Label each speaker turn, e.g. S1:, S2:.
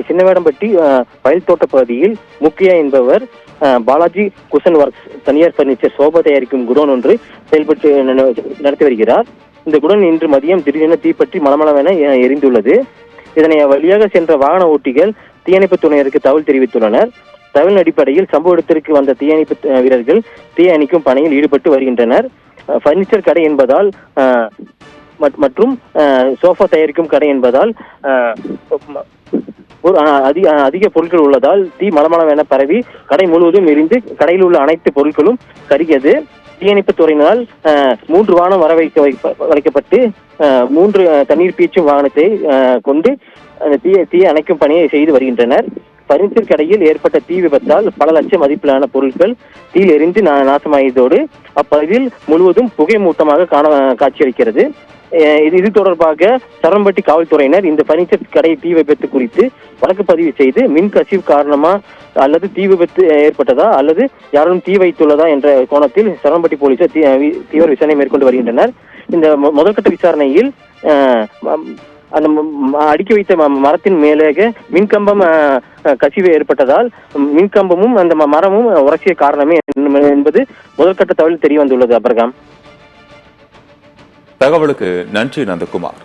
S1: சின்னவேடம்பட்டி வயல் தோட்ட பகுதியில் முக்கியா என்பவர் பாலாஜி குஷன் ஒர்க்ஸ் தனியார் பர்னிச்சர் சோபா தயாரிக்கும் குடோன் ஒன்று செயல்பட்டு நடத்தி வருகிறார். இந்த குடோன் இன்று மதியம் திடீரென தீப்பற்றி மளமளவென எரிந்துள்ளது. இதனை வழியாக சென்ற வாகன ஓட்டிகள் தீயணைப்பு துறையினருக்கு தகவல் தெரிவித்துள்ளனர். தகவல் அடிப்படையில் சம்பவ இடத்திற்கு வந்த தீயணைப்பு வீரர்கள் தீ அணைக்கும் பணியில் ஈடுபட்டு வருகின்றனர். பர்னிச்சர் கடை என்பதால் மற்றும் சோஃபா தயாரிக்கும் கடை என்பதால் அதிக பொருட்கள் உள்ளதால் தீ மளமளவென பரவி கடை முழுவதும் எரிந்து கடையில் உள்ள அனைத்து பொருட்களும் கருகியது. தீயணைப்பு துறையினரால் 3 வாகனம் வைக்கப்பட்டு 3 தண்ணீர் பீச்சும் வாகனத்தை கொண்டு தீயை அணைக்கும் பணியை செய்து வருகின்றனர். பர்னிச்சர் கடையில் ஏற்பட்ட தீ விபத்தால் பல லட்சம் மதிப்பிலான பொருட்கள் தீயில் எரிந்து நாசமாயதோடு அப்பகுதியில் முழுவதும் புகை மூட்டமாக காட்சியளிக்கிறது. இது தொடர்பாக சரவணம்பட்டி காவல்துறையினர் இந்த பர்னிச்சர் கடை தீ விபத்து குறித்து வழக்கு பதிவு செய்து மின் கசிவு காரணமா அல்லது தீ விபத்து ஏற்பட்டதா அல்லது யாரும் தீ வைத்துள்ளதா என்ற கோணத்தில் சரவணம்பட்டி போலீசார் தீவிர விசாரணை மேற்கொண்டு வருகின்றனர். இந்த முதல்கட்ட விசாரணையில் அந்த அடுக்கி வைத்த மரத்தின் மேலேக மின்கம்பம் கசிவு ஏற்பட்டதால் மின்கம்பமும் அந்த மரமும் உரசிய காரணமே என்பது முதல்கட்ட தகவல் தெரிய வந்துள்ளது. அபர்காம்,
S2: தகவலுக்கு நன்றி நந்தகுமார்.